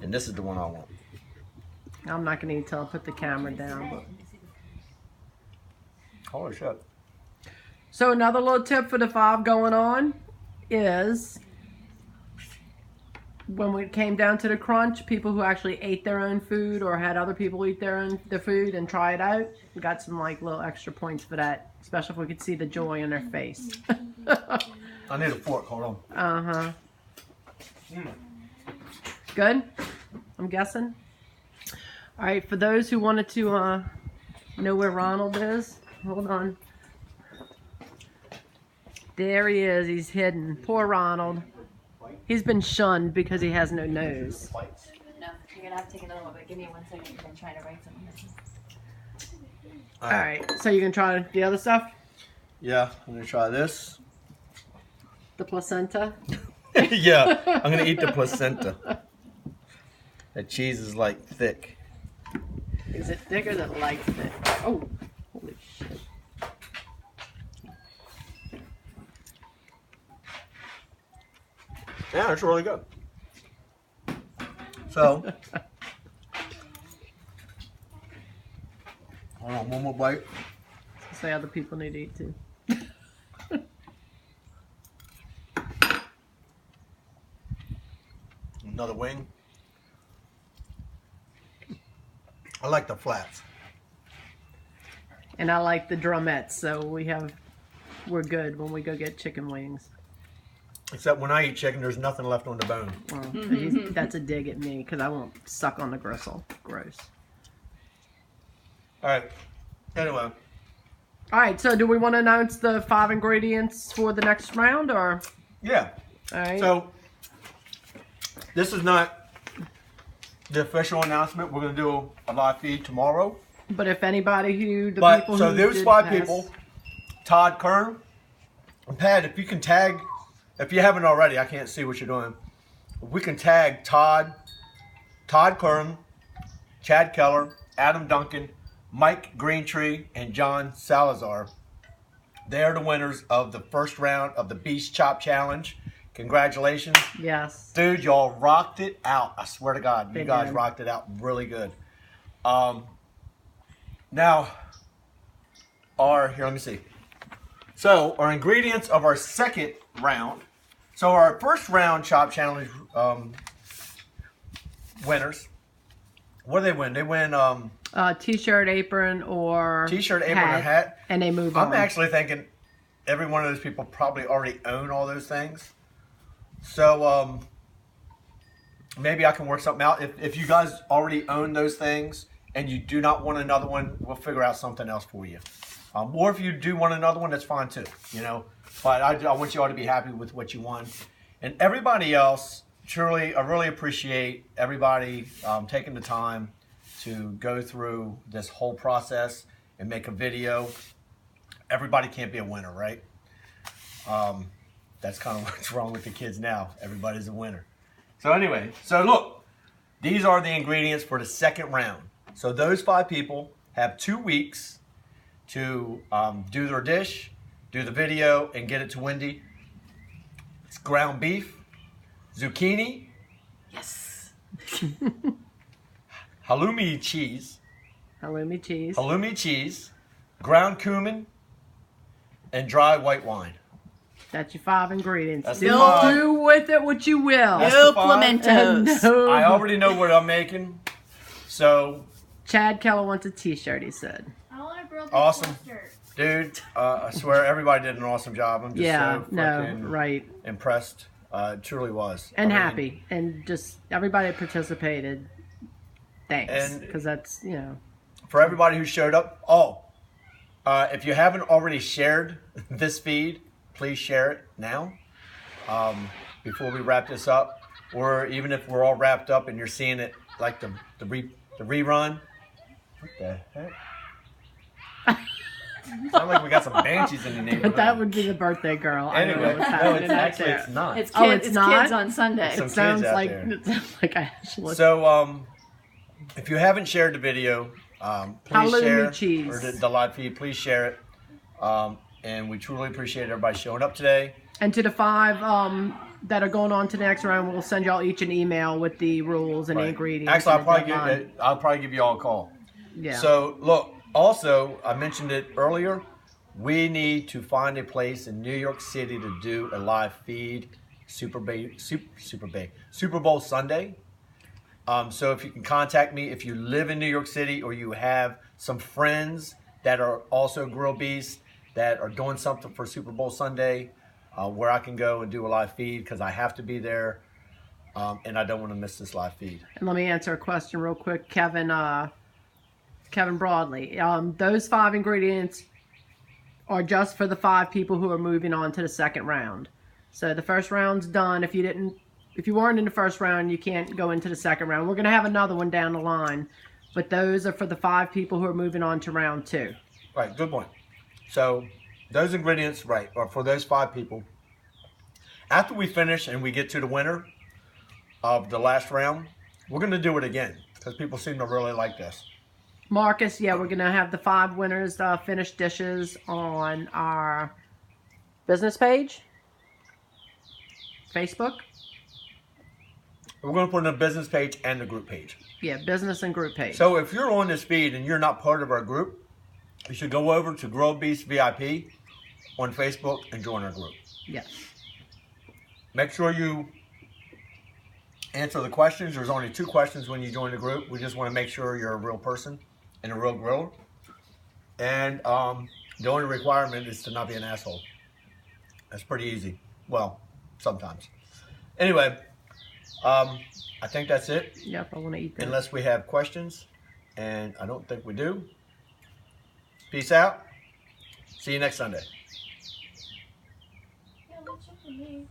and this is the one I want. I'm not going to eat till I put the camera down. But. Holy shit! So another little tip for the 5 going on is when we came down to the crunch, people who actually ate their own food or had other people eat their food and try it out, we got some like little extra points for that, especially if we could see the joy in their face. I need a fork. Hold on. Uh-huh. Good? I'm guessing. All right, for those who wanted to know where Ronald is, hold on. There he is. He's hidden. Poor Ronald. He's been shunned because he has no nose. No, you're going to have to take another one, but give me 1 second because I'm trying to write something. All right, so you can try the other stuff? Yeah, I'm gonna try this. The placenta? Yeah, I'm gonna eat the placenta. That cheese is like thick. Is it thick or is it light thick? Oh, holy shit. Yeah, it's really good. So, hold on, one more bite. Say other people need to eat too. Another wing. I like the flats. And I like the drumettes, so we're good when we go get chicken wings. Except when I eat chicken, there's nothing left on the bone. Well, that's a dig at me because I won't suck on the gristle. Gross. All right. Anyway, All right, so do we want to announce the 5 ingredients for the next round, or? yeah. All right. So this is not the official announcement. We're going to do a live feed tomorrow. But if anybody who So those did 5 pass- people, Todd Kern, and Pat, if you can tag, if you haven't already, I can't see what you're doing. If we can tag Todd Kern, Chad Keller, Adam Duncan, Mike Greentree, and John Salazar. They're the winners of the first round of the Beast Chop Challenge. Congratulations. Yes. Dude, y'all rocked it out. I swear to God, you They guys did. rocked it out really good. Now, here, let me see. So, our ingredients of our second round. So, our first round Chop Challenge winners. What do they win? They win T-shirt, apron, or T-shirt, apron, or hat. and they move on. I'm actually thinking every one of those people probably already own all those things. So, maybe I can work something out. If you guys already own those things and you do not want another one, we'll figure out something else for you. Or if you do want another one, that's fine too, you know. But I want you all to be happy with what you won. And everybody else, truly, I really appreciate everybody taking the time to go through this whole process and make a video. Everybody can't be a winner, right? That's kind of what's wrong with the kids now. Everybody's a winner. So anyway, so look, these are the ingredients for the second round. So those 5 people have 2 weeks to do their dish, do the video, and get it to Wendy. It's ground beef, zucchini, Yes. halloumi cheese, halloumi cheese. ground cumin, and dry white wine. That's your 5 ingredients. That's do, the 5. do with it what you will. That's No the 5. pimentos. No. I already know what I'm making. So, Chad Keller wants a T-shirt. He said. I want a grilled Awesome. shirt. dude, I swear everybody did an awesome job. I'm just Yeah. so No. freaking Right. impressed. It truly was. And I mean, happy, and just everybody that participated. Thanks, And- because that's For everybody who showed up. If you haven't already shared this feed, please share it now before we wrap this up. Or even if we're all wrapped up and you're seeing it like the rerun. What the heck? Sound like we got some banshees in the neighborhood. But that would be the birthday girl. I don't know Anyway, what's no, happening it's out actually there. it's not. It's kids, Oh, it's not? kids on Sunday. Some It sounds kids out like there. it sounds like Ashley. So, if you haven't shared the video, please Halloumi share cheese. or the live feed. Please share it, and we truly appreciate everybody showing up today. And to the 5 that are going on to the next round, we'll send y'all each an email with the rules and the Right. ingredients. Actually, and the deadline. I'll probably give you all a call. Yeah. So, look. Also, I mentioned it earlier. We need to find a place in New York City to do a live feed Super Bowl Sunday. So if you can contact me, if you live in New York City or you have some friends that are also grill beasts that are doing something for Super Bowl Sunday, where I can go and do a live feed because I have to be there, and I don't want to miss this live feed. And let me answer a question real quick, Kevin Broadley. Those 5 ingredients are just for the 5 people who are moving on to the second round. So the first round's done. If you weren't in the first round, you can't go into the second round. We're going to have another one down the line, but those are for the 5 people who are moving on to round 2. Right, good point. So those ingredients, right, are for those 5 people. After we finish and we get to the winner of the last round, we're going to do it again because people seem to really like this. Marcus, yeah, we're going to have the 5 winners finished dishes on our business page, Facebook. We're going to put it on the business page and the group page. Yeah, business and group page. So if you're on this feed and you're not part of our group, you should go over to Grill Beast VIP on Facebook and join our group. Yes. Make sure you answer the questions. There's only 2 questions when you join the group. We just want to make sure you're a real person and a real griller. And the only requirement is to not be an asshole. That's pretty easy. Well, sometimes. Anyway, I think that's it. Yep, I want to eat that. Unless we have questions, and I don't think we do. Peace out. See you next Sunday. Yeah, what's up with me?